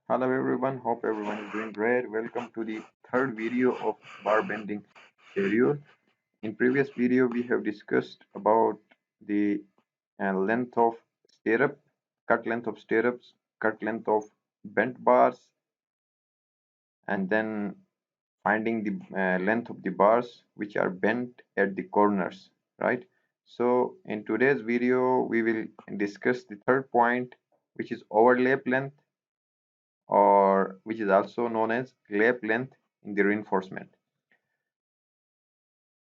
Hello everyone, hope everyone is doing great. Welcome to the third video of bar bending schedule. In previous video we have discussed about the length of stirrup, cut length of stirrups, cut length of bent bars, and then finding the length of the bars which are bent at the corners, right? So in today's video we will discuss the third point, which is overlap length, or which is also known as lap length in the reinforcement.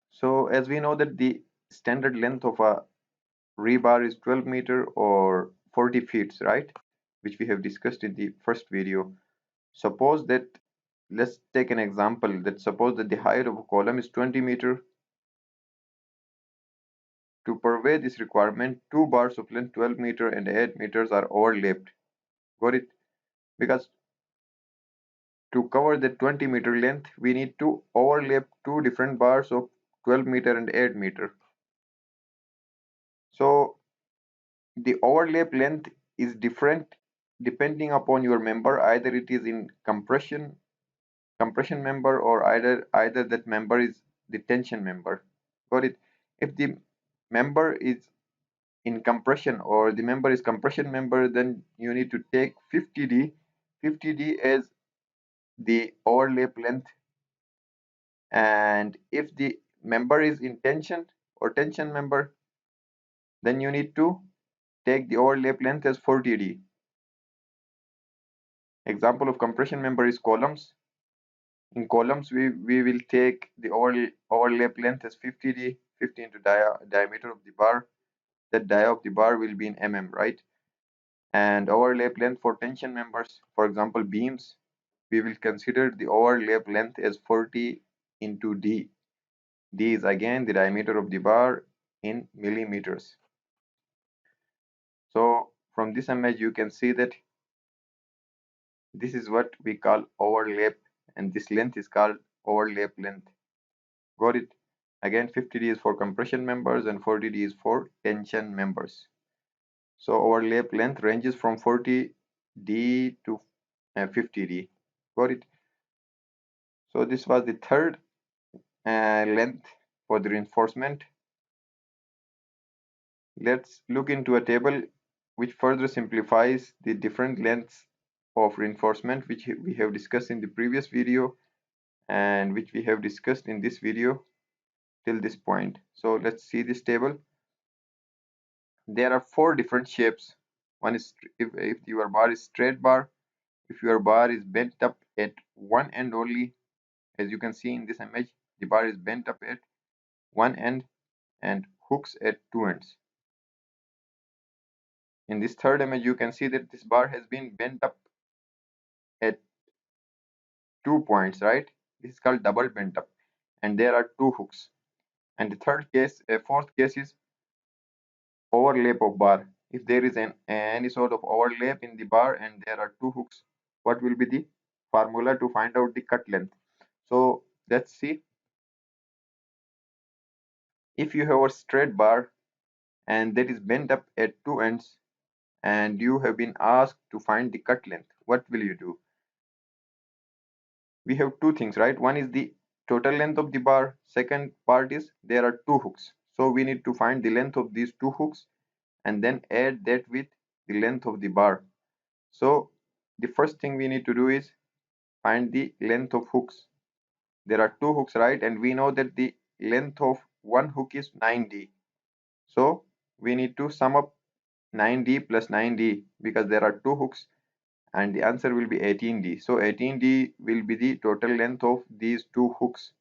So as we know that the standard length of a rebar is 12 meter or 40 feet, right? Which we have discussed in the first video. Suppose that, let's take an example, that suppose that the height of a column is 20 meter. To purvey this requirement, two bars of length 12 meter and 8 meters are overlapped. Got it? Because to cover the 20 meter length, we need to overlap two different bars of 12 meter and 8 meter. So the overlap length is different depending upon your member. Either it is in compression member, or either that member is the tension member. Got it? If the member is in compression, or the member is compression member, then you need to take 50D as the overlap length. And if the member is in tension or tension member, then you need to take the overlap length as 40D. Example of compression member is columns. In columns, we will take the overlap length as 50D, 50 into diameter of the bar. That dia of the bar will be in mm, right? And overlap length for tension members, for example beams, we will consider the overlap length as 40 into D. D is again the diameter of the bar in millimeters. So from this image you can see that this is what we call overlap, and this length is called overlap length. Got it? Again, 50D is for compression members and 40D is for tension members. So overlap length ranges from 40D to 50D. Got it? So this was the third length for the reinforcement. Let's look into a table which further simplifies the different lengths of reinforcement, which we have discussed in the previous video and which we have discussed in this video till this point. So let's see this table. There are four different shapes. One is if your bar is straight bar, if your bar is bent up at one end only, as you can see in this image, the bar is bent up at one end and hooks at two ends. In this third image, you can see that this bar has been bent up at 2 points, right? This is called double bent up, and there are two hooks. And the fourth case is overlap of bar. If there is any sort of overlap in the bar and there are two hooks, what will be the formula to find out the cut length? So let's see. If you have a straight bar and that is bent up at two ends, and you have been asked to find the cut length, what will you do? We have two things, right? One is the total length of the bar. Second part is there are two hooks. So we need to find the length of these two hooks and then add that with the length of the bar. So the first thing we need to do is find the length of hooks. There are two hooks, right? And we know that the length of one hook is 9D. So we need to sum up 9D plus 9D because there are two hooks, and the answer will be 18D. So 18D will be the total length of these two hooks.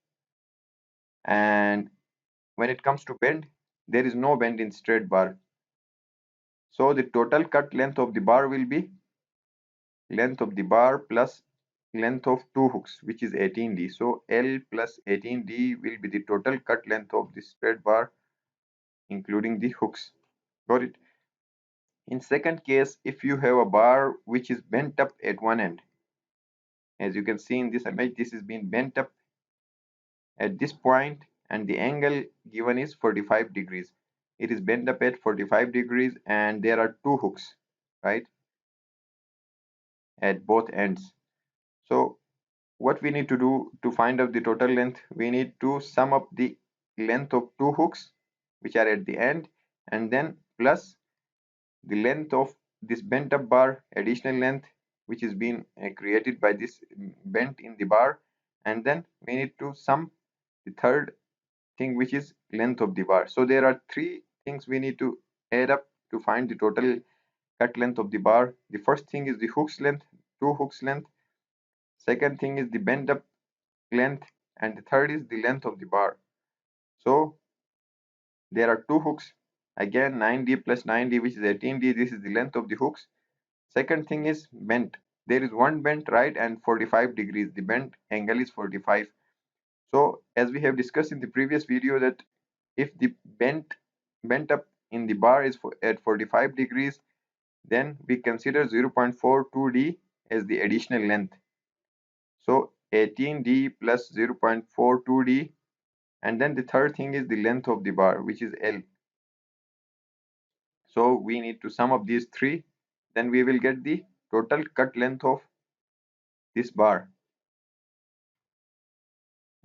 And when it comes to bend, there is no bend in straight bar. So the total cut length of the bar will be length of the bar plus length of two hooks, which is 18D. So L plus 18D will be the total cut length of the straight bar, including the hooks. Got it? In second case, if you have a bar which is bent up at one end, as you can see in this image, this is being bent up at this point and the angle given is 45 degrees. it is bent up at 45 degrees and there are two hooks, right, at both ends. So what we need to do to find out the total length, we need to sum up the length of two hooks which are at the end and then plus the length of this bent up bar, additional length which is being created by this bent in the bar, and then we need to sum the third thing which is length of the bar. So there are three things we need to add up to find the total cut length of the bar. The first thing is the hooks length, two hooks length. Second thing is the bent up length, and the third is the length of the bar. So there are two hooks, again 9D plus 9D which is 18D. This is the length of the hooks. Second thing is bent. There is one bent, right, and 45 degrees. The bent angle is 45. So as we have discussed in the previous video that if the bent up in the bar is at 45 degrees, then we consider 0.42D as the additional length. So 18D plus 0.42D, and then the third thing is the length of the bar which is L. So we need to sum up these three, then we will get the total cut length of this bar.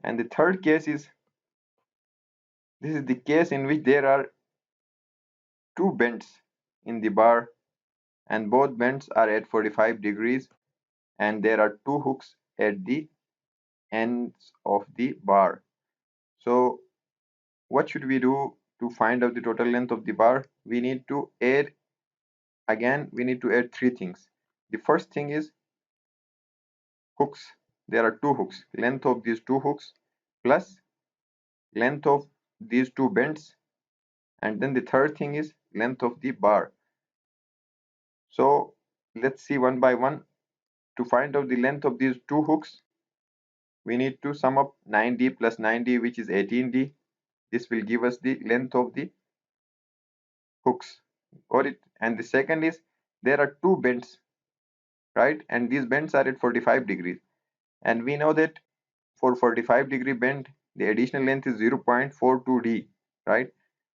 And the third case is, this is the case in which there are two bends in the bar and both bends are at 45 degrees and there are two hooks at the ends of the bar. So what should we do to find out the total length of the bar? We need to add, again we need to add three things. The first thing is hooks. There are two hooks, length of these two hooks plus length of these two bends, and then the third thing is length of the bar. So let's see one by one. To find out the length of these two hooks, we need to sum up 9D plus 9D which is 18D. This will give us the length of the hooks. Got it? And the second is there are two bends, right, and these bends are at 45 degrees, and we know that for 45-degree bend the additional length is 0.42D, right?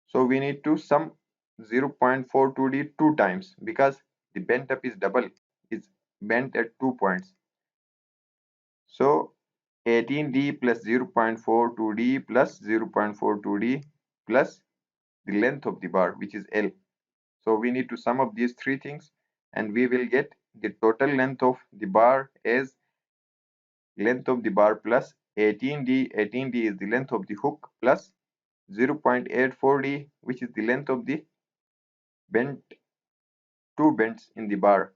So we need to sum 0.42D two times because the bent up is double, is bent at 2 points. So 18D plus 0.42D plus 0.42D plus the length of the bar which is L. So we need to sum up these three things and we will get the total length of the bar as length of the bar plus 18D. 18D is the length of the hook plus 0.84D which is the length of the bent, two bends in the bar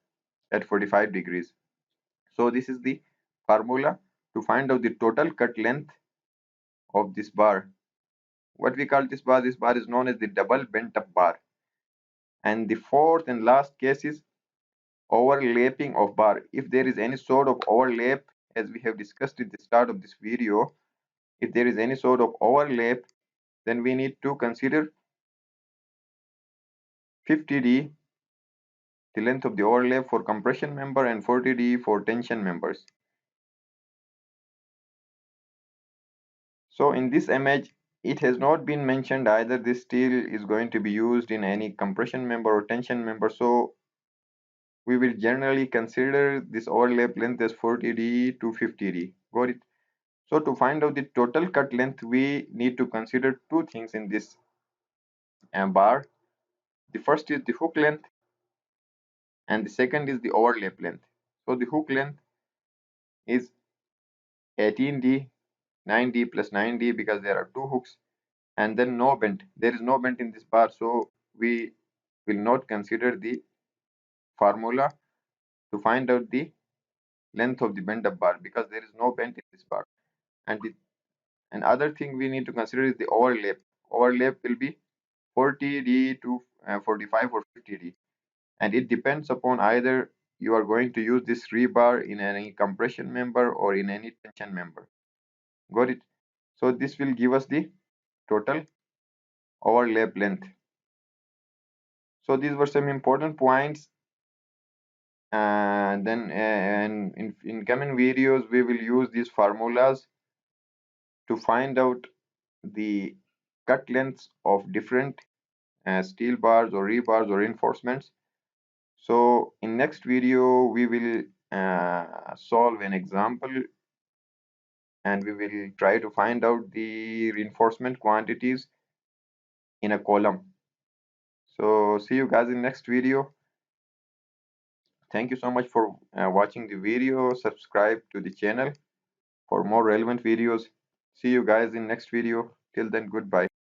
at 45 degrees. So this is the formula to find out the total cut length of this bar. What we call this bar? This bar is known as the double bent up bar. And the fourth and last case is overlapping of bar. If there is any sort of overlap, as we have discussed at the start of this video, if there is any sort of overlap, then we need to consider 50D, the length of the overlap for compression member, and 40D for tension members. So in this image, it has not been mentioned either this steel is going to be used in any compression member or tension member. So we will generally consider this overlap length as 40D to 50D. Got it? So to find out the total cut length, we need to consider two things in this bar. The first is the hook length and the second is the overlap length. So the hook length is 18D, 9D plus 9D because there are two hooks, and then no bend. There is no bend in this bar, so we will not consider the formula to find out the length of the bend up bar because there is no bend in this bar. And the other thing we need to consider is the overlap. Overlap will be 40D to 45 or 50D, and it depends upon either you are going to use this rebar in any compression member or in any tension member. Got it? So this will give us the total overlap length. So these were some important points, and then and in coming videos we will use these formulas to find out the cut lengths of different steel bars or rebars or reinforcements. So in next video we will solve an example and we will try to find out the reinforcement quantities in a column. So see you guys in next video. Thank you so much for watching the video. Subscribe to the channel for more relevant videos. See you guys in next video. Till then, goodbye.